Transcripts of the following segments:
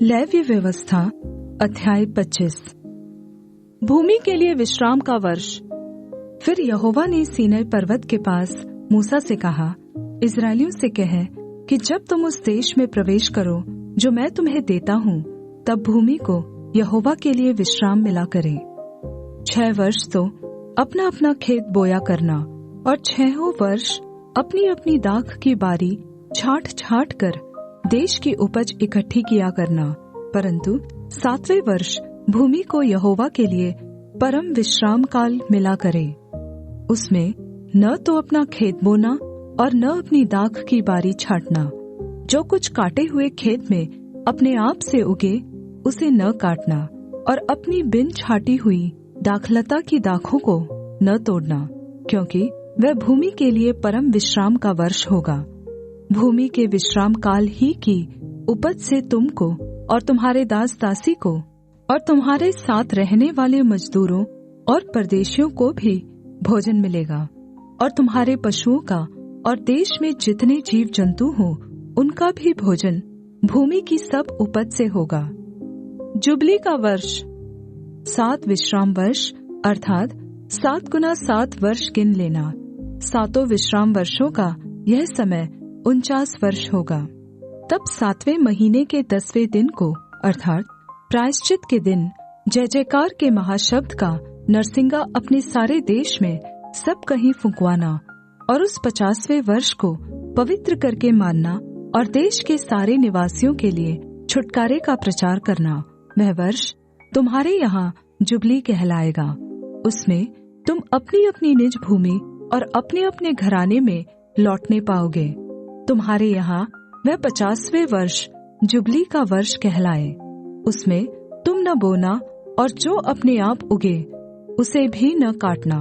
Levy व्यवस्था अध्याय 25। भूमि के लिए विश्राम का वर्ष। फिर यहोवा ने सीनै पर्वत के पास मूसा से कहा, इस्राएलियों से कह कि जब तुम उस देश में प्रवेश करो जो मैं तुम्हें देता हूँ, तब भूमि को यहोवा के लिए विश्राम मिला करे। 6 वर्ष तो अपना अपना खेत बोया करना, और 6 वर्ष अपनी अपनी दाख की बारी छाँट छाँट कर देश की उपज इकट्ठी किया करना। परंतु 7वें वर्ष भूमि को यहोवा के लिए परम विश्राम काल मिला करे। उसमें न तो अपना खेत बोना और न अपनी दाख की बारी छाटना। जो कुछ काटे हुए खेत में अपने आप से उगे उसे न काटना, और अपनी बिन छाटी हुई दाखलता की दाखों को न तोड़ना, क्योंकि वह भूमि के लिए परम विश्राम का वर्ष होगा। भूमि के विश्राम काल ही की उपज से तुमको और तुम्हारे दास दासी को और तुम्हारे साथ रहने वाले मजदूरों और परदेशियों को भी भोजन मिलेगा, और तुम्हारे पशुओं का और देश में जितने जीव जंतु हो उनका भी भोजन भूमि की सब उपज से होगा। जुबली का वर्ष। 7 विश्राम वर्ष अर्थात 7 गुना 7 वर्ष गिन लेना। 7 विश्राम वर्षों का यह समय 49 वर्ष होगा। तब 7वें महीने के 10वें दिन को अर्थात प्रायश्चित के दिन जय जयकार के महाशब्द का नरसिंगा अपने सारे देश में सब कहीं फुंकवाना, और उस 50वें वर्ष को पवित्र करके मानना, और देश के सारे निवासियों के लिए छुटकारे का प्रचार करना। वह वर्ष तुम्हारे यहाँ जुबली कहलाएगा। उसमें तुम अपनी अपनी निज भूमि और अपने अपने घराने में लौटने पाओगे। तुम्हारे यहाँ वह 50वें वर्ष जुबली का वर्ष कहलाए। उसमें तुम न बोना और जो अपने आप उगे उसे भी न काटना,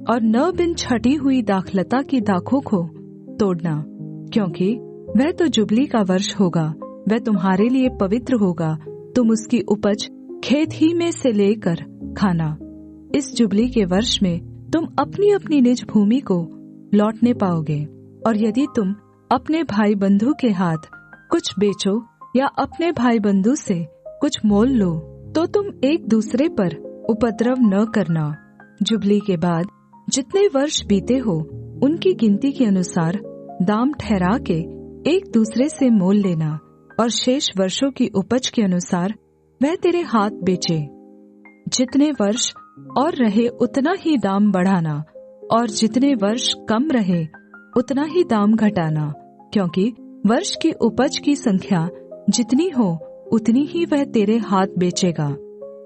और न बिन छटी हुई दाखलता की दाखों को तोड़ना, क्योंकि वह तो जुबली का वर्ष होगा। वह तुम्हारे लिए पवित्र होगा। तुम उसकी उपज खेत ही में से लेकर खाना। इस जुबली के वर्ष में तुम अपनी अपनी निज भूमि को लौटने पाओगे। और यदि तुम अपने भाई बंधु के हाथ कुछ बेचो या अपने भाई बंधु से कुछ मोल लो, तो तुम एक दूसरे पर उपद्रव न करना। जुबली के बाद जितने वर्ष बीते हो उनकी गिनती के अनुसार दाम ठहरा के एक दूसरे से मोल लेना, और शेष वर्षों की उपज के अनुसार वह तेरे हाथ बेचे। जितने वर्ष और रहे उतना ही दाम बढ़ाना, और जितने वर्ष कम रहे उतना ही दाम घटाना, क्योंकि वर्ष की उपज की संख्या जितनी हो उतनी ही वह तेरे हाथ बेचेगा।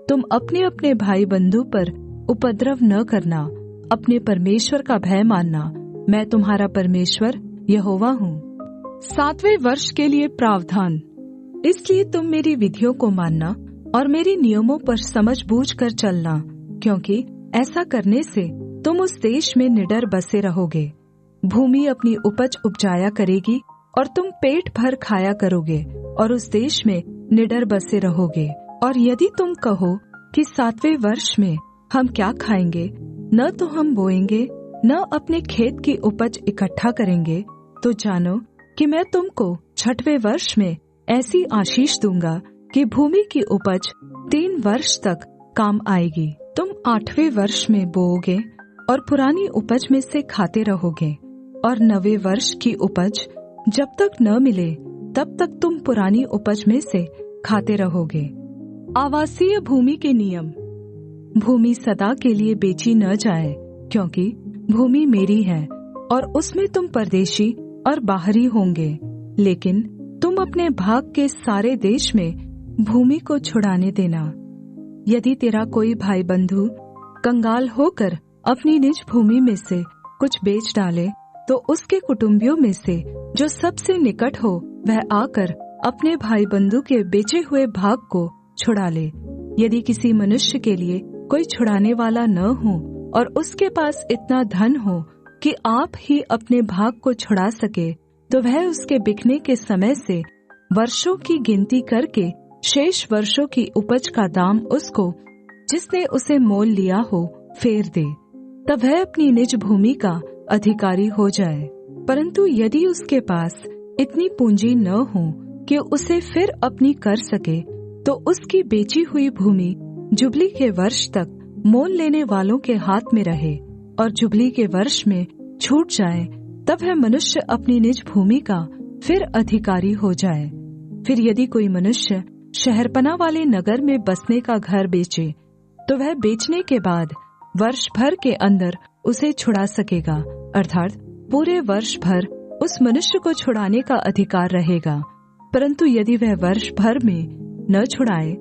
तुम अपने अपने भाई बंधु पर उपद्रव न करना, अपने परमेश्वर का भय मानना। मैं तुम्हारा परमेश्वर यहोवा हूँ। 7वें वर्ष के लिए प्रावधान। इसलिए तुम मेरी विधियों को मानना और मेरे नियमों पर समझ बूझ कर चलना, क्योंकि ऐसा करने से तुम उस देश में निडर बसे रहोगे। भूमि अपनी उपज उपजाया करेगी और तुम पेट भर खाया करोगे और उस देश में निडर बसे रहोगे। और यदि तुम कहो कि 7वें वर्ष में हम क्या खाएंगे, न तो हम बोएंगे न अपने खेत की उपज इकट्ठा करेंगे, तो जानो कि मैं तुमको 6वें वर्ष में ऐसी आशीष दूंगा कि भूमि की उपज 3 वर्ष तक काम आएगी। तुम 8वें वर्ष में बोओगे और पुरानी उपज में से खाते रहोगे, और 9वें वर्ष की उपज जब तक न मिले तब तक तुम पुरानी उपज में से खाते रहोगे। आवासीय भूमि के नियम। भूमि सदा के लिए बेची न जाए, क्योंकि भूमि मेरी है और उसमें तुम परदेशी और बाहरी होंगे। लेकिन तुम अपने भाग के सारे देश में भूमि को छुड़ाने देना। यदि तेरा कोई भाई बंधु कंगाल होकर अपनी निज भूमि में से कुछ बेच डाले, तो उसके कुटुंबियों में से जो सबसे निकट हो वह आकर अपने भाई बंधु के बेचे हुए भाग को छुड़ा ले। यदि किसी मनुष्य के लिए कोई छुड़ाने वाला न हो और उसके पास इतना धन हो कि आप ही अपने भाग को छुड़ा सके, तो वह उसके बिकने के समय से वर्षों की गिनती करके शेष वर्षों की उपज का दाम उसको जिसने उसे मोल लिया हो फेर दे, तब वह अपनी निज भूमि का अधिकारी हो जाए। परंतु यदि उसके पास इतनी पूंजी न हो कि उसे फिर अपनी कर सके, तो उसकी बेची हुई भूमि जुबली के वर्ष तक मोल लेने वालों के हाथ में रहे, और जुबली के वर्ष में छूट जाए, तब वह मनुष्य अपनी निज भूमि का फिर अधिकारी हो जाए। फिर यदि कोई मनुष्य शहरपना वाले नगर में बसने का घर बेचे, तो वह बेचने के बाद वर्ष भर के अंदर उसे छुड़ा सकेगा, अर्थात पूरे वर्ष भर उस मनुष्य को छुड़ाने का अधिकार रहेगा। परंतु यदि वह वर्ष भर में न छुड़ाए,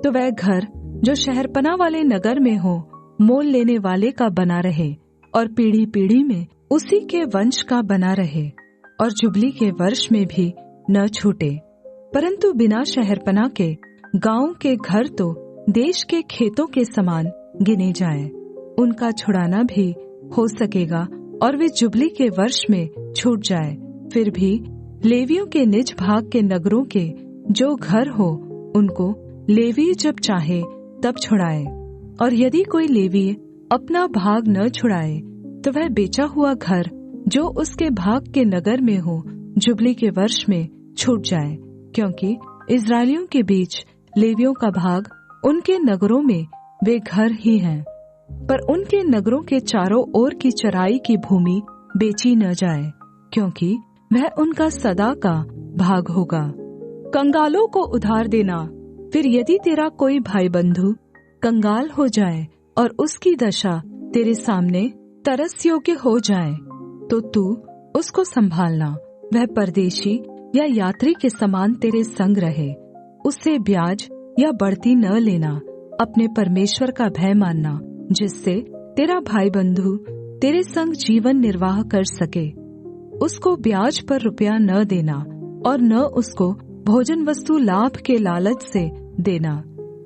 तो वह घर जो शहरपना वाले नगर में हो मोल लेने वाले का बना रहे, और पीढ़ी पीढ़ी में उसी के वंश का बना रहे, और जुबली के वर्ष में भी न छूटे। परंतु बिना शहरपना के गाँव के घर तो देश के खेतों के समान गिने जाएं। उनका छुड़ाना भी हो सकेगा, और वे जुबली के वर्ष में छूट जाए। फिर भी लेवियों के निज भाग के नगरों के जो घर हो, उनको लेवी जब चाहे तब छुड़ाए। और यदि कोई लेवी अपना भाग न छुड़ाए, तो वह बेचा हुआ घर जो उसके भाग के नगर में हो जुबली के वर्ष में छूट जाए, क्योंकि इस्राएलियों के बीच लेवियों का भाग उनके नगरों में वे घर ही हैं। पर उनके नगरों के चारों ओर की चराई की भूमि बेची न जाए, क्योंकि वह उनका सदा का भाग होगा। कंगालों को उधार देना। फिर यदि तेरा कोई भाई बंधु कंगाल हो जाए और उसकी दशा तेरे सामने तरस योग्य हो जाए, तो तू उसको संभालना। वह परदेशी या यात्री के समान तेरे संग रहे। उससे ब्याज या बढ़ती न लेना। अपने परमेश्वर का भय मानना, जिससे तेरा भाई बंधु तेरे संग जीवन निर्वाह कर सके। उसको ब्याज पर रुपया न देना, और न उसको भोजन वस्तु लाभ के लालच से देना।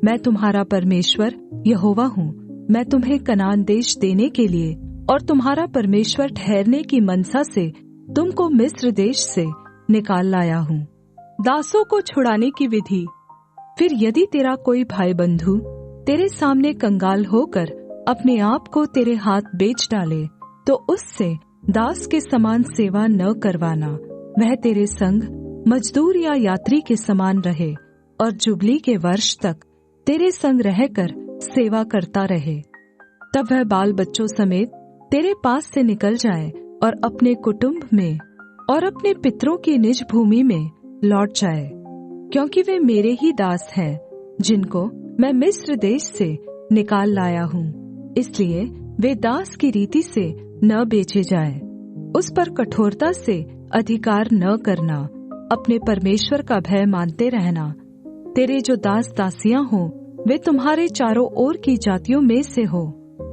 मैं तुम्हारा परमेश्वर यहोवा हूँ। मैं तुम्हें कनान देश देने के लिए और तुम्हारा परमेश्वर ठहरने की मनसा से तुमको मिस्र देश से निकाल लाया हूँ। दासों को छुड़ाने की विधि। फिर यदि तेरा कोई भाई बंधु तेरे सामने कंगाल होकर अपने आप को तेरे हाथ बेच डाले, तो उससे दास के समान सेवा न करवाना। वह तेरे संग मजदूर या यात्री के समान रहे, और जुबली के वर्ष तक तेरे संग रहकर सेवा करता रहे। तब वह बाल बच्चों समेत तेरे पास से निकल जाए और अपने कुटुंब में और अपने पितरों की निज भूमि में लौट जाए, क्योंकि वे मेरे ही दास हैं, जिनको मैं मिस्र देश से निकाल लाया हूँ। इसलिए वे दास की रीति से न बेचे जाए। उस पर कठोरता से अधिकार न करना। अपने परमेश्वर का भय मानते रहना। तेरे जो दास दासियां हो, वे तुम्हारे चारों ओर की जातियों में से हो,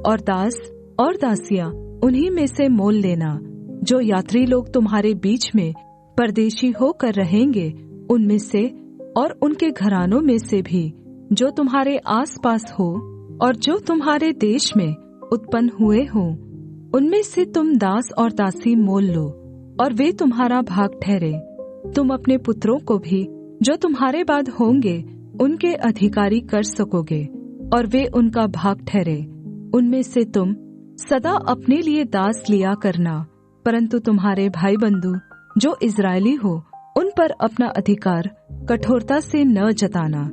और दास और दासियां उन्हीं में से मोल लेना। जो यात्री लोग तुम्हारे बीच में परदेशी होकर रहेंगे, उनमें से और उनके घरानों में से भी जो तुम्हारे आसपास हो और जो तुम्हारे देश में उत्पन्न हुए हो, उनमें से तुम दास और दासी मोल लो, और वे तुम्हारा भाग ठहरे। तुम अपने पुत्रों को भी जो तुम्हारे बाद होंगे उनके अधिकारी कर सकोगे, और वे उनका भाग ठहरे। उनमें से तुम सदा अपने लिए दास लिया करना, परंतु तुम्हारे भाई बंधु जो इस्राएली हो, उन पर अपना अधिकार कठोरता से न जताना।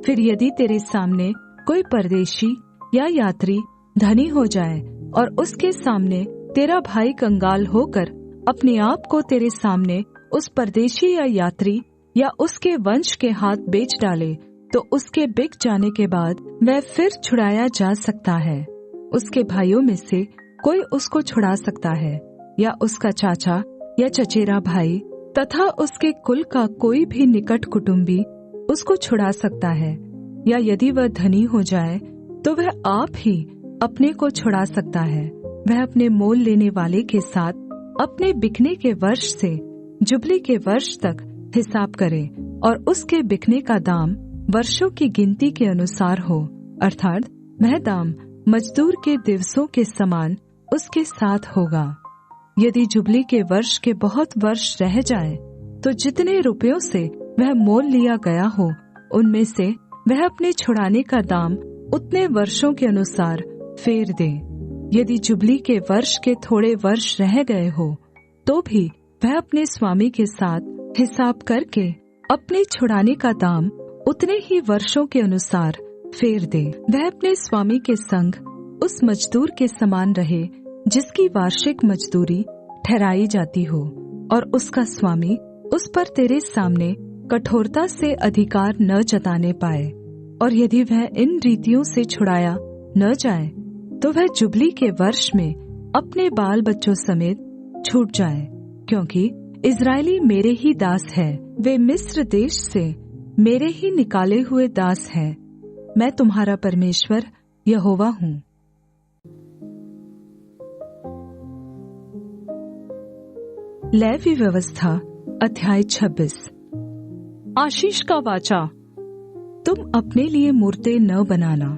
फिर यदि तेरे सामने कोई परदेशी या यात्री धनी हो जाए और उसके सामने तेरा भाई कंगाल होकर अपने आप को तेरे सामने उस परदेशी या यात्री या उसके वंश के हाथ बेच डाले, तो उसके बिक जाने के बाद वह फिर छुड़ाया जा सकता है। उसके भाइयों में से कोई उसको छुड़ा सकता है, या उसका चाचा या चचेरा भाई तथा उसके कुल का कोई भी निकट कुटुंबी उसको छुड़ा सकता है। या यदि वह धनी हो जाए तो वह आप ही अपने को छुड़ा सकता है। वह अपने मोल लेने वाले के साथ अपने बिकने के वर्ष से जुबली के वर्ष तक हिसाब करे, और उसके बिकने का दाम वर्षों की गिनती के अनुसार हो, अर्थात वह दाम मजदूर के दिवसों के समान उसके साथ होगा। यदि जुबली के वर्ष के बहुत वर्ष रह जाए, तो जितने रुपयों से वह मोल लिया गया हो, उनमें से वह अपने छुड़ाने का दाम उतने वर्षों के अनुसार फेर दे। यदि जुबली के वर्ष के थोड़े वर्ष रह गए हो, तो भी वह अपने स्वामी के साथ हिसाब करके अपने छुड़ाने का दाम उतने ही वर्षों के अनुसार फेर दे। वह अपने स्वामी के संग उस मजदूर के समान रहे जिसकी वार्षिक मजदूरी ठहराई जाती हो, और उसका स्वामी उस पर तेरे सामने कठोरता से अधिकार न जताने पाए। और यदि वह इन रीतियों से छुड़ाया न जाए तो वह जुबली के वर्ष में अपने बाल बच्चों समेत छूट जाए, क्योंकि इस्राएली मेरे ही दास है, वे मिस्र देश से मेरे ही निकाले हुए दास हैं। मैं तुम्हारा परमेश्वर यहोवा हूँ। लेवी व्यवस्था अध्याय 26। आशीष का वाचा। तुम अपने लिए मूर्तें न बनाना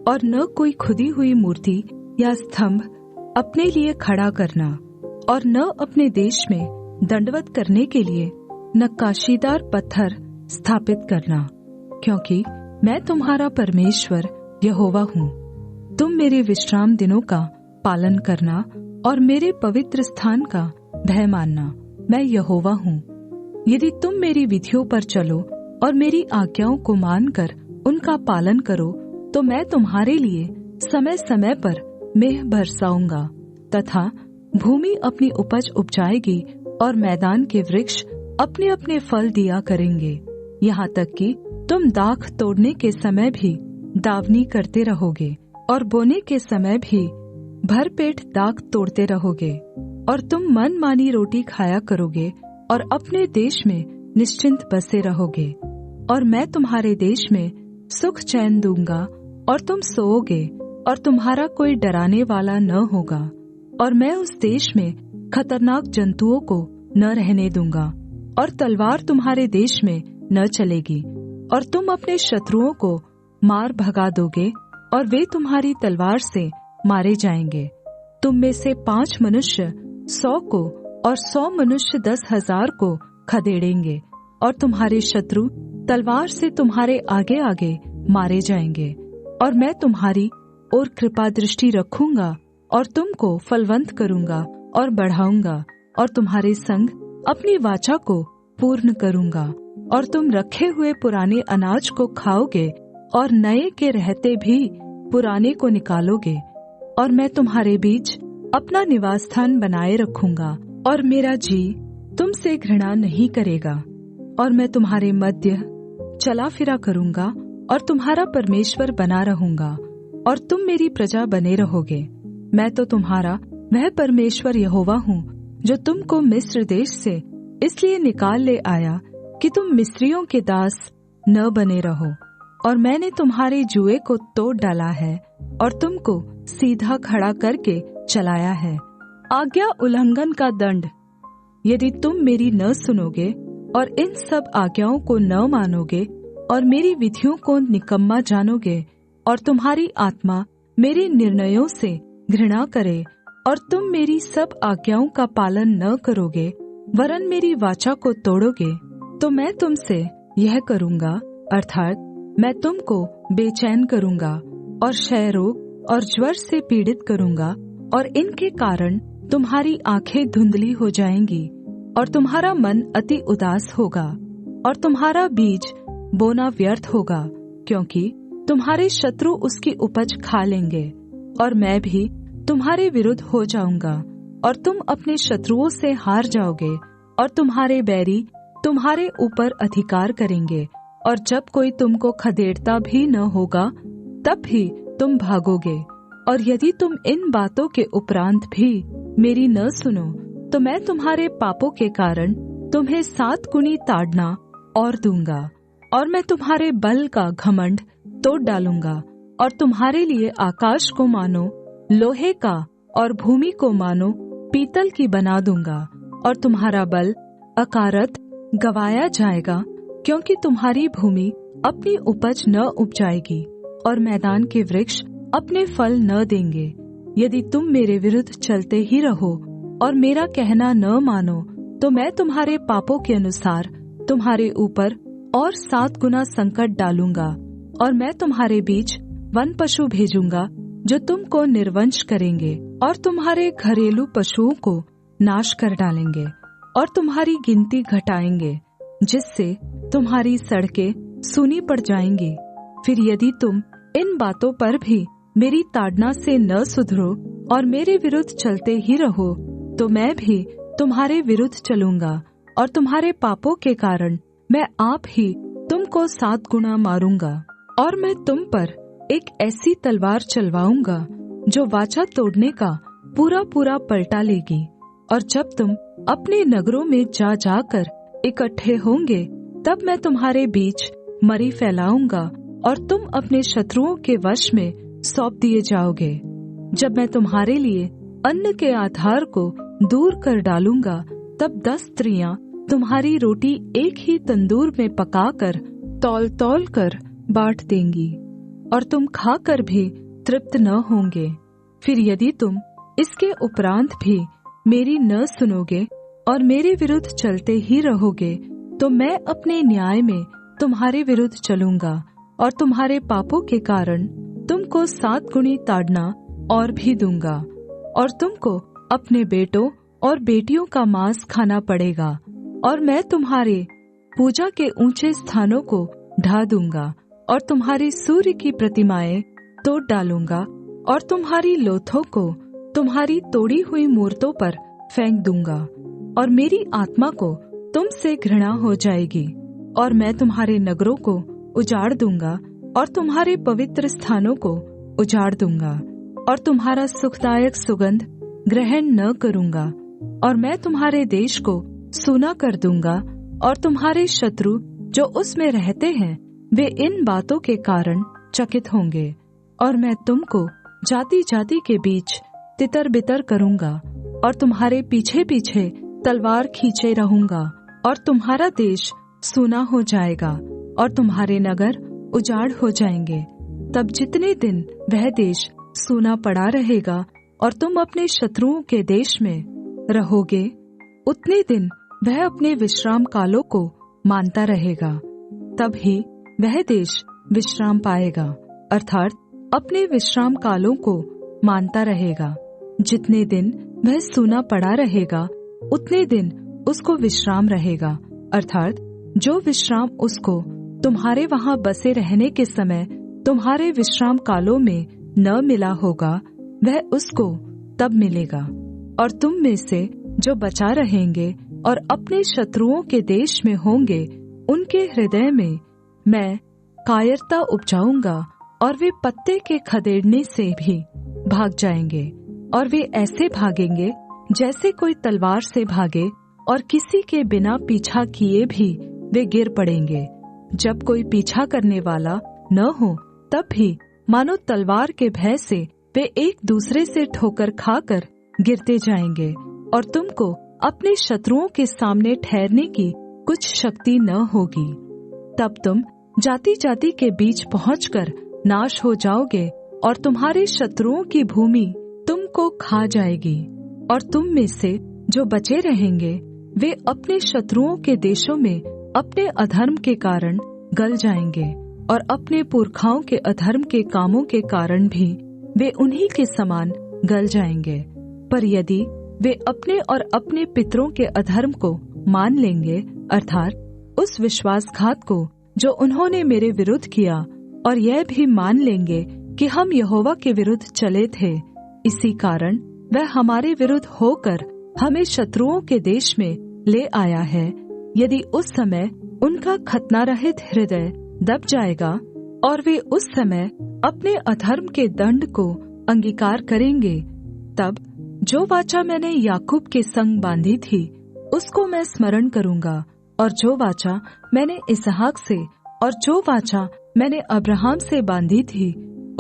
और न कोई खुदी हुई मूर्ति या स्तंभ अपने लिए खड़ा करना, और न अपने देश में दंडवत करने के लिए नक्काशीदार पत्थर स्थापित करना, क्योंकि मैं तुम्हारा परमेश्वर यहोवा हूँ। तुम मेरे विश्राम दिनों का पालन करना और मेरे पवित्र स्थान का भय मानना। मैं यहोवा हूँ। यदि तुम मेरी विधियों पर चलो और मेरी आज्ञाओं को मानकर उनका पालन करो, तो मैं तुम्हारे लिए समय समय पर मेघ बरसाऊंगा, तथा भूमि अपनी उपज उपजाएगी और मैदान के वृक्ष अपने अपने फल दिया करेंगे, यहाँ तक कि तुम दाख तोड़ने के समय भी दावनी करते रहोगे और बोने के समय भी भरपेट दाख तोड़ते रहोगे। और तुम मनमानी रोटी खाया करोगे और अपने देश में निश्चिंत बसे रहोगे। और मैं तुम्हारे देश में सुख चैन दूंगा और तुम सोओगे और तुम्हारा कोई डराने वाला न होगा। और मैं उस देश में खतरनाक जंतुओं को न रहने दूंगा, और तलवार तुम्हारे देश में न चलेगी। और तुम अपने शत्रुओं को मार भगा दोगे और वे तुम्हारी तलवार से मारे जाएंगे। तुम में से 5 मनुष्य 100 को और 100 मनुष्य 10,000 को खदेड़ेंगे, और तुम्हारे शत्रु तलवार से तुम्हारे आगे आगे मारे जाएंगे। और मैं तुम्हारी ओर कृपा दृष्टि रखूंगा और तुमको फलवंत करूंगा और बढ़ाऊंगा, और तुम्हारे संग अपनी वाचा को पूर्ण करूंगा। और तुम रखे हुए पुराने अनाज को खाओगे और नए के रहते भी पुराने को निकालोगे। और मैं तुम्हारे बीच अपना निवास स्थान बनाए रखूंगा, और मेरा जी तुमसे घृणा नहीं करेगा। और मैं तुम्हारे मध्य चला फिरा करूंगा और तुम्हारा परमेश्वर बना रहूंगा, और तुम मेरी प्रजा बने रहोगे। मैं तो तुम्हारा वह परमेश्वर यहोवा हूँ जो तुमको मिस्र देश से इसलिए निकाल ले आया कि तुम मिस्रियों के दास न बने रहो। और मैंने तुम्हारे जुए को तोड़ डाला है और तुमको सीधा खड़ा करके चलाया है। आज्ञा उल्लंघन का दंड। यदि तुम मेरी न सुनोगे और इन सब आज्ञाओं को न मानोगे और मेरी विधियों को निकम्मा जानोगे, और तुम्हारी आत्मा मेरे निर्णयों से घृणा करे और तुम मेरी सब आज्ञाओं का पालन न करोगे वरन मेरी वाचा को तोड़ोगे, तो मैं तुमसे यह करूँगा, अर्थात मैं तुमको बेचैन करूँगा और क्षय रोग और ज्वर से पीड़ित करूँगा, और इनके कारण तुम्हारी आंखें धुंधली हो जाएंगी और तुम्हारा मन अति उदास होगा, और तुम्हारा बीज बोना व्यर्थ होगा, क्योंकि तुम्हारे शत्रु उसकी उपज खा लेंगे। और मैं भी तुम्हारे विरुद्ध हो जाऊंगा और तुम अपने शत्रुओं से हार जाओगे, और तुम्हारे बैरी तुम्हारे ऊपर अधिकार करेंगे। और जब कोई तुमको खदेड़ता भी न होगा तब भी तुम भागोगे। और यदि तुम इन बातों के उपरांत भी मेरी न सुनो, तो मैं तुम्हारे पापों के कारण तुम्हें 7 गुनी ताड़ना और दूंगा, और मैं तुम्हारे बल का घमंड तोड़ डालूंगा, और तुम्हारे लिए आकाश को मानो लोहे का और भूमि को मानो पीतल की बना दूंगा। और तुम्हारा बल अकारत गवाया जाएगा, क्योंकि तुम्हारी भूमि अपनी उपज न उपजाएगी और मैदान के वृक्ष अपने फल न देंगे। यदि तुम मेरे विरुद्ध चलते ही रहो और मेरा कहना न मानो, तो मैं तुम्हारे पापों के अनुसार तुम्हारे ऊपर और 7 गुना संकट डालूंगा। और मैं तुम्हारे बीच वन पशु भेजूंगा जो तुमको निर्वंश करेंगे और तुम्हारे घरेलू पशुओं को नाश कर डालेंगे और तुम्हारी गिनती घटाएंगे, जिससे तुम्हारी सड़कें सूनी पड़ जाएंगी। फिर यदि तुम इन बातों पर भी मेरी ताड़ना से न सुधरो और मेरे विरुद्ध चलते ही रहो, तो मैं भी तुम्हारे विरुद्ध चलूंगा और तुम्हारे पापों के कारण मैं आप ही तुमको 7 गुना मारूंगा। और मैं तुम पर एक ऐसी तलवार चलवाऊंगा जो वाचा तोड़ने का पूरा पूरा पलटा लेगी। और जब तुम अपने नगरों में जा जाकर इकट्ठे होंगे, तब मैं तुम्हारे बीच मरी फैलाऊंगा और तुम अपने शत्रुओं के वश में सौंप दिए जाओगे। जब मैं तुम्हारे लिए अन्न के आधार को दूर कर डालूंगा, तब 10 स्त्रियां तुम्हारी रोटी एक ही तंदूर में पकाकर तौल तौल कर बांट देंगी, और तुम खाकर भी तृप्त न होंगे। फिर यदि तुम इसके उपरांत भी मेरी न सुनोगे और मेरे विरुद्ध चलते ही रहोगे, तो मैं अपने न्याय में तुम्हारे विरुद्ध चलूंगा और तुम्हारे पापों के कारण तुमको 7 गुनी ताड़ना और भी दूंगा। और तुमको अपने बेटों और बेटियों का मांस खाना पड़ेगा, और मैं तुम्हारे पूजा के ऊंचे स्थानों को ढा दूंगा और तुम्हारी सूर्य की प्रतिमाएं तोड़ डालूंगा और तुम्हारी लोथों को तुम्हारी तोड़ी हुई मूर्तों पर फेंक दूंगा। और मेरी आत्मा को तुमसे घृणा हो जाएगी, और मैं तुम्हारे नगरों को उजाड़ दूंगा और तुम्हारे पवित्र स्थानों को उजाड़ दूंगा, और तुम्हारा सुखदायक सुगंध ग्रहण न करूंगा। और मैं तुम्हारे देश को सूना कर दूंगा, और तुम्हारे शत्रु जो उसमें रहते हैं वे इन बातों के कारण चकित होंगे। और मैं तुमको जाति जाति के बीच तितर बितर करूंगा, और तुम्हारे पीछे पीछे तलवार खींचे रहूंगा, और तुम्हारा देश सूना हो जाएगा और तुम्हारे नगर उजाड़ हो जाएंगे। तब जितने दिन वह देश सूना पड़ा रहेगा और तुम अपने शत्रुओं के देश में रहोगे, उतने दिन वह अपने विश्राम कालों को मानता रहेगा। तब ही वह देश विश्राम पाएगा, अर्थात अपने विश्राम कालों को मानता रहेगा। जितने दिन वह सूना पड़ा रहेगा, उतने दिन उसको विश्राम रहेगा, अर्थात जो विश्राम उसको तुम्हारे वहां बसे रहने के समय तुम्हारे विश्राम कालों में न मिला होगा, वह उसको तब मिलेगा। और तुम में से जो बचा रहेंगे और अपने शत्रुओं के देश में होंगे, उनके हृदय में मैं कायरता उपजाऊंगा, और वे पत्ते के खदेड़ने से भी भाग जाएंगे। और वे ऐसे भागेंगे जैसे कोई तलवार से भागे, और किसी के बिना पीछा किए भी वे गिर पड़ेंगे। जब कोई पीछा करने वाला न हो, तब भी मानो तलवार के भय से वे एक दूसरे से ठोकर खाकर गिरते जाएंगे, और तुमको अपने शत्रुओं के सामने ठहरने की कुछ शक्ति न होगी। तब तुम जाति जाति के बीच पहुंचकर नाश हो जाओगे, और तुम्हारे शत्रुओं की भूमि तुमको खा जाएगी। और तुम में से जो बचे रहेंगे, वे अपने शत्रुओं के देशों में अपने अधर्म के कारण गल जाएंगे, और अपने पुरखाओं के अधर्म के कामों के कारण भी वे उन्हीं के समान गल जाएंगे। पर यदि वे अपने और अपने पितरों के अधर्म को मान लेंगे, अर्थात उस विश्वासघात को जो उन्होंने मेरे विरुद्ध किया, और यह भी मान लेंगे कि हम यहोवा के विरुद्ध चले थे, इसी कारण वह हमारे विरुद्ध होकर हमें शत्रुओं के देश में ले आया है, यदि उस समय उनका खतना रहित हृदय दब जाएगा और वे उस समय अपने अधर्म के दंड को अंगीकार करेंगे, तब जो वाचा मैंने याकूब के संग बांधी थी उसको मैं स्मरण करूंगा, और जो वाचा मैंने इसहाक से और जो वाचा मैंने अब्राहम से बांधी थी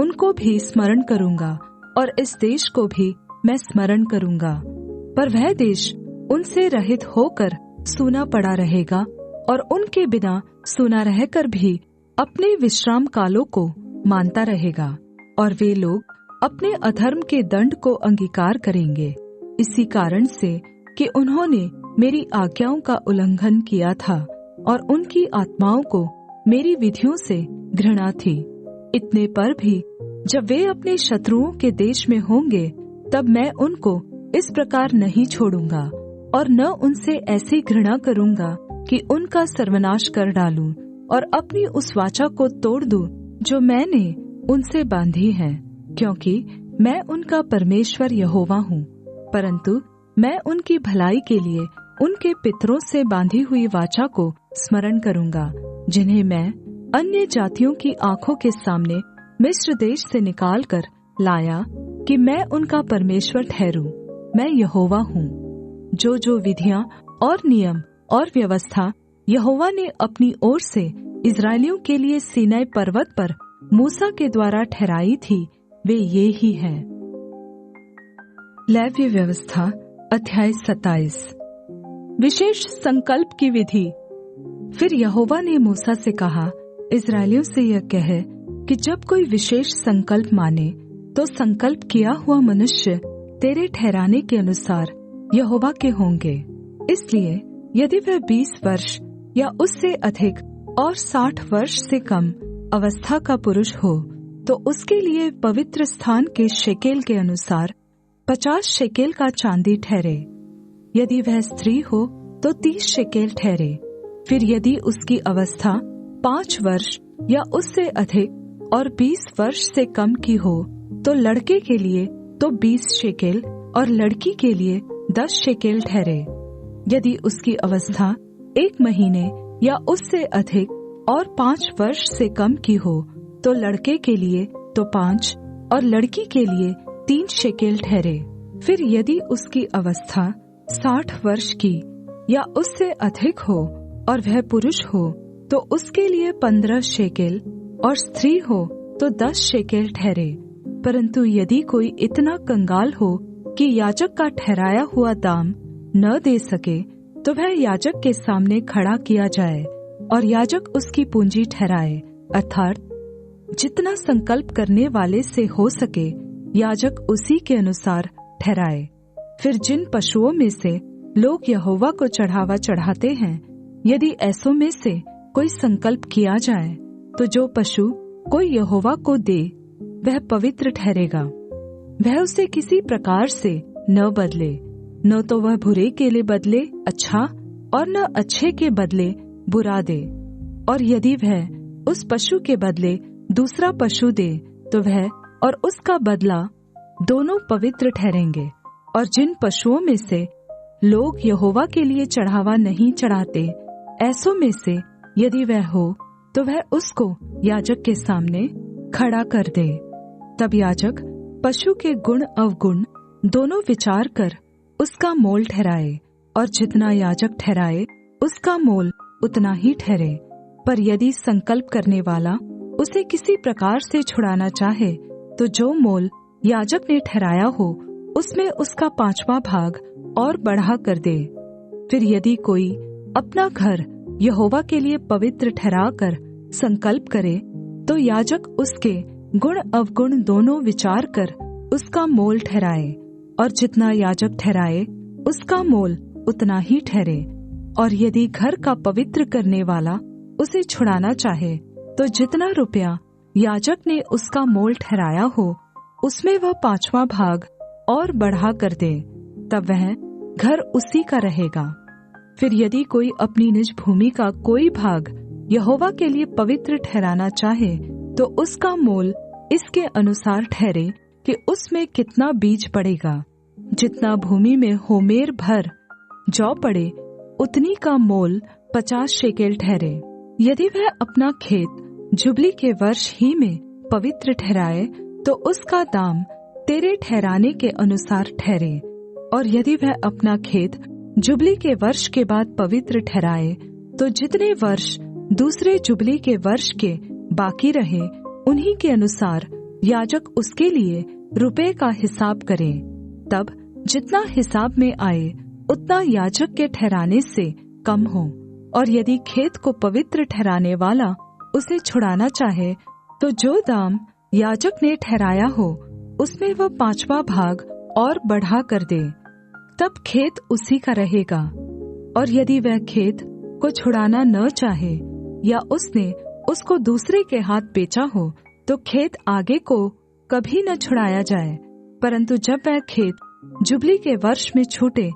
उनको भी स्मरण करूंगा, और इस देश को भी मैं स्मरण करूंगा। पर वह देश उनसे रहित होकर सूना पड़ा रहेगा, और उनके बिना सूना रहकर भी अपने विश्राम कालों को मानता रहेगा, और वे लोग अपने अधर्म के दंड को अंगीकार करेंगे, इसी कारण से कि उन्होंने मेरी आज्ञाओं का उल्लंघन किया था, और उनकी आत्माओं को मेरी विधियों से घृणा थी। इतने पर भी जब वे अपने शत्रुओं के देश में होंगे, तब मैं उनको इस प्रकार नहीं छोड़ूंगा, और न उनसे ऐसी घृणा करूंगा कि उनका सर्वनाश कर डालूं और अपनी उस वाचा को तोड़ दूं जो मैंने उनसे बांधी है, क्योंकि मैं उनका परमेश्वर यहोवा हूँ। परंतु मैं उनकी भलाई के लिए उनके पितरों से बांधी हुई वाचा को स्मरण करूँगा, जिन्हें मैं अन्य जातियों की आँखों के सामने मिस्र देश से निकाल कर लाया, कि मैं उनका परमेश्वर ठहरूं। मैं यहोवा हूँ। जो विधियाँ और नियम और व्यवस्था यहोवा ने अपनी ओर से इस्राएलियों के लिए सीनै पर्वत पर मूसा के द्वारा ठहराई थी, वे ये ही हैं। लेव्य व्यवस्था अध्याय 27। विशेष संकल्प की विधि। फिर यहोवा ने मूसा से कहा, इस्राएलियों से यह कह कि जब कोई विशेष संकल्प माने तो संकल्प किया हुआ मनुष्य तेरे ठहराने के अनुसार यहोवा के होंगे। इसलिए यदि वह 20 वर्ष या उससे अधिक और 60 वर्ष से कम अवस्था का पुरुष हो, तो उसके लिए पवित्र स्थान के शेकेल के अनुसार 50 शेकेल का चांदी ठहरे। यदि वह स्त्री हो तो 30 शेकेल ठहरे। फिर यदि उसकी अवस्था 5 वर्ष या उससे अधिक और 20 वर्ष से कम की हो, तो लड़के के लिए तो 20 शेकेल और लड़की के लिए 10 शेकेल ठहरे। यदि उसकी अवस्था 1 महीने या उससे अधिक और 5 वर्ष से कम की हो, तो लड़के के लिए तो 5 और लड़की के लिए 3 शेकेल ठहरे। फिर यदि उसकी अवस्था 60 वर्ष की या उससे अधिक हो और वह पुरुष हो, तो उसके लिए 15 शेकेल और स्त्री हो तो 10 शेकेल ठहरे। परंतु यदि कोई इतना कंगाल हो कि याजक का ठहराया हुआ दाम न दे सके, तो वह याजक के सामने खड़ा किया जाए और याजक उसकी पूंजी ठहराए, अर्थात जितना संकल्प करने वाले से हो सके याजक उसी के अनुसार ठहराए। फिर जिन पशुओं में से लोग यहोवा को चढ़ावा चढ़ाते हैं, यदि ऐसों में से कोई संकल्प किया जाए, तो जो पशु कोई यहोवा को दे वह पवित्र ठहरेगा। वह उसे किसी प्रकार से न बदले, न तो वह बुरे के लिए बदले अच्छा और न अच्छे के बदले बुरा दे। और यदि वह उस पशु के बदले दूसरा पशु दे, तो वह और उसका बदला दोनों पवित्र ठहरेंगे। और जिन पशुओं में से लोग यहोवा के लिए चढ़ावा नहीं चढ़ाते, ऐसों में से यदि वह हो, तो वह उसको याजक के सामने खड़ा कर दे। तब याजक पशु के गुण अवगुण दोनों विचार कर उसका मोल ठहराए, और जितना याजक ठहराए उसका मोल उतना ही ठहरे। पर यदि संकल्प करने वाला उसे किसी प्रकार से छुड़ाना चाहे, तो जो मोल याजक ने ठहराया हो उसमें उसका 5वां भाग और बढ़ा कर दे। फिर यदि कोई अपना घर यहोवा के लिए पवित्र ठहरा कर संकल्प करे, तो याजक उसके गुण अवगुण दोनों विचार कर उसका मोल ठहराए, और जितना याजक ठहराए उसका मोल उतना ही ठहरे। और यदि घर का पवित्र करने वाला उसे छुड़ाना चाहे, तो जितना रुपया याजक ने उसका मोल ठहराया हो उसमें वह 5वां भाग और बढ़ा कर दे, तब वह घर उसी का रहेगा। फिर यदि कोई अपनी निज भूमि का कोई भाग यहोवा के लिए पवित्र ठहराना चाहे, तो उसका मोल इसके अनुसार ठहरे कि उसमें कितना बीज पड़ेगा। जितना भूमि में होमेर भर जौ पड़े, उतनी का मोल 50 शेकेल ठहरे। यदि वह अपना खेत जुबली के वर्ष ही में पवित्र ठहराए, तो उसका दाम तेरे ठहराने के अनुसार ठहरे। और यदि वह अपना खेत जुबली के वर्ष के बाद पवित्र ठहराए, तो जितने वर्ष दूसरे जुबली के वर्ष के बाकी रहे, उन्हीं के अनुसार याजक उसके लिए रुपए का हिसाब करे। तब जितना हिसाब में आए उतना याजक के ठहराने से कम हो। और यदि खेत को पवित्र ठहराने वाला उसे छुड़ाना चाहे, तो जो दाम याजक ने ठहराया हो उसमें वह 5वां भाग और बढ़ा कर दे, तब खेत उसी का रहेगा। और यदि वह खेत को छुड़ाना न चाहे या उसने उसको दूसरे के हाथ बेचा हो, तो खेत आगे को कभी न छुड़ाया जाए। परंतु जब वह खेत जुबली के वर्ष में छूटे,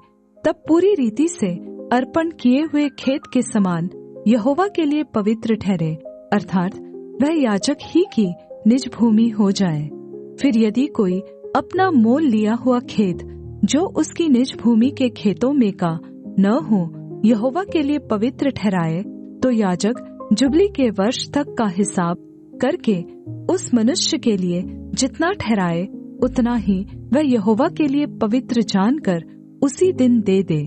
तब पूरी रीति से अर्पण किए हुए खेत के समान यहोवा के लिए पवित्र ठहरे, अर्थात वह याजक ही की निज भूमि हो जाए। फिर यदि कोई अपना मोल लिया हुआ खेत जो उसकी निज भूमि के खेतों में का न हो यहोवा के लिए पवित्र ठहराए, तो याजक जुबली के वर्ष तक का हिसाब करके उस मनुष्य के लिए जितना ठहराए उतना ही वह यहोवा के लिए पवित्र जानकर उसी दिन दे दे।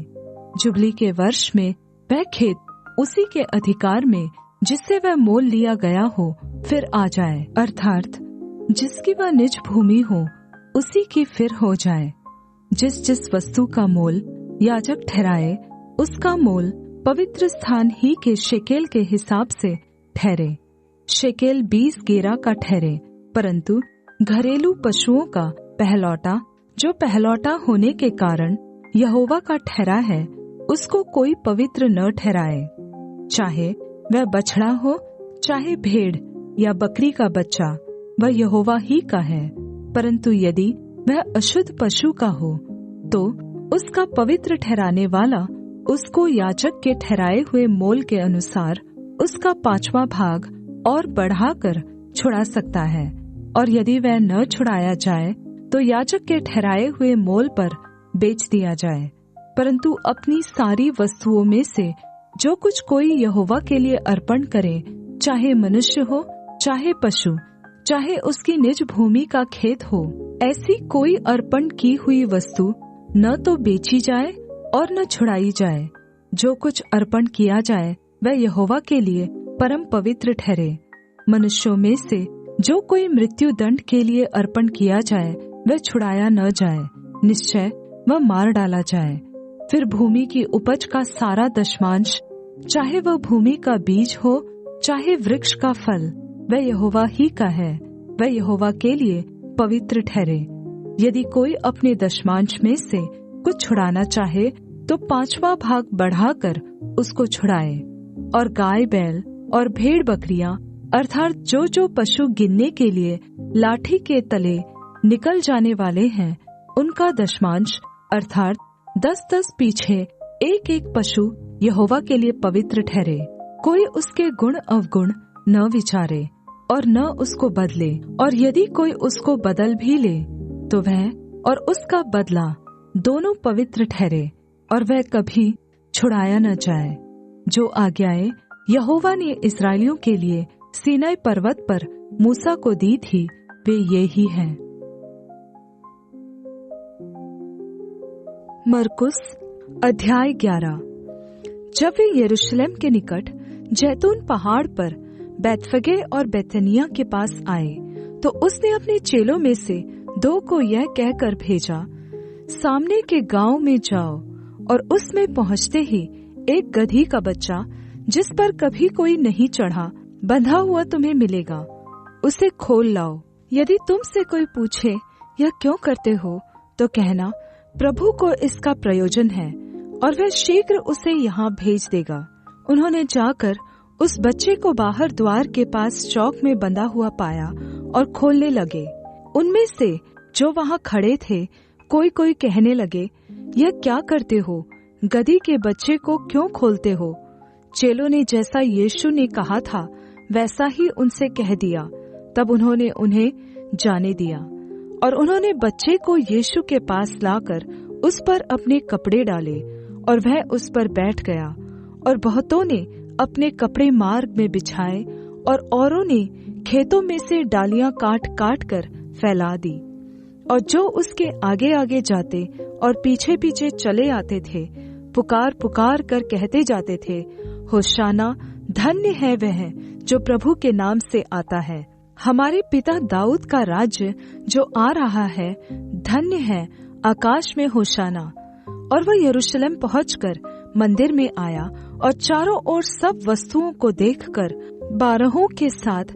जुबली के वर्ष में वह खेत उसी के अधिकार में जिससे वह मोल लिया गया हो फिर आ जाए, अर्थात जिसकी वह निज भूमि हो उसी की फिर हो जाए। जिस जिस वस्तु का मोल याजक ठहराए उसका मोल पवित्र स्थान ही के शेकेल के हिसाब से ठहरे। शेकेल 20 गेरा का ठहरे, परंतु घरेलू पशुओं का पहलौटा जो पहलौटा होने के कारण यहोवा का ठहरा है उसको कोई पवित्र न ठहराए, चाहे वह बछड़ा हो चाहे भेड़ या बकरी का बच्चा, वह यहोवा ही का है। परंतु यदि वह अशुद्ध पशु का हो तो उसका पवित्र ठहराने वाला उसको याजक के ठहराए हुए मोल के अनुसार उसका 5वां भाग और बढ़ाकर छुड़ा सकता है। और यदि वह न छुड़ाया जाए तो याजक के ठहराए हुए मोल पर बेच दिया जाए। परंतु अपनी सारी वस्तुओं में से जो कुछ कोई यहोवा के लिए अर्पण करे, चाहे मनुष्य हो चाहे पशु, चाहे उसकी निज भूमि का खेत हो, ऐसी कोई अर्पण की हुई वस्तु न तो बेची जाए और न छुड़ाई जाए। जो कुछ अर्पण किया जाए वह यहोवा के लिए परम पवित्र ठहरे। मनुष्यों में से जो कोई मृत्यु दंड के लिए अर्पण किया जाए वह छुड़ाया न जाए, निश्चय वह मार डाला जाए। फिर भूमि की उपज का सारा दशमांश, चाहे वह भूमि का बीज हो चाहे वृक्ष का फल, वह यहोवा ही का है, वह यहोवा के लिए पवित्र ठहरे। यदि कोई अपने दशमांश में से कुछ छुड़ाना चाहे तो 5वां भाग बढ़ाकर उसको छुड़ाए। और गाय बैल और भेड़ बकरियां, अर्थात जो जो पशु गिनने के लिए लाठी के तले निकल जाने वाले हैं, उनका दशमांश अर्थात 10-10 पीछे एक एक पशु यहोवा के लिए पवित्र ठहरे। कोई उसके गुण अवगुण न विचारे और न उसको बदले, और यदि कोई उसको बदल भी ले तो वह और उसका बदला दोनों पवित्र ठहरे और वह कभी छुड़ाया न जाए। जो आज्ञाएं यहोवा ने इस्राएलियों के लिए सीनै पर्वत पर मूसा को दी थी वे ये ही हैं। मरकुस अध्याय 11। जब वे यरूशलेम के निकट जैतून पहाड़ पर बैतफगे और बैतनिय्याह के पास आए तो उसने अपने चेलों में से 2 को यह कहकर भेजा, सामने के गांव में जाओ और उसमें पहुंचते ही एक गदही का बच्चा जिस पर कभी कोई नहीं चढ़ा बंधा हुआ तुम्हें मिलेगा, उसे खोल लाओ। यदि तुमसे कोई पूछे यह क्यों करते हो तो कहना, प्रभु को इसका प्रयोजन है और वह शीघ्र उसे यहाँ भेज देगा। उन्होंने जाकर उस बच्चे को बाहर द्वार के पास चौक में बंधा हुआ पाया और खोलने लगे। उनमें से जो वहाँ खड़े थे कोई कोई कहने लगे, यह क्या करते हो? गदही के बच्चे को क्यों खोलते हो? चेलों ने जैसा यीशु ने कहा था वैसा ही उनसे कह दिया। तब उन्होंने उन्हें जाने दिया और उन्होंने बच्चे को यीशु के पास लाकर उस पर अपने कपड़े डाले और वह उस पर बैठ गया। और बहुतों ने अपने कपड़े मार्ग में बिछाए और औरों ने खेतों में से डालियां काट काट कर फैला दी। और जो उसके आगे आगे जाते और पीछे पीछे चले आते थे पुकार पुकार कर कहते जाते थे, होशाना, धन्य है वह जो प्रभु के नाम से आता है। हमारे पिता दाऊद का राज्य जो आ रहा है, धन्य है, आकाश में होशाना। और वह यरूशलेम पहुंचकर मंदिर में आया और चारों ओर सब वस्तुओं को देखकर 12 के साथ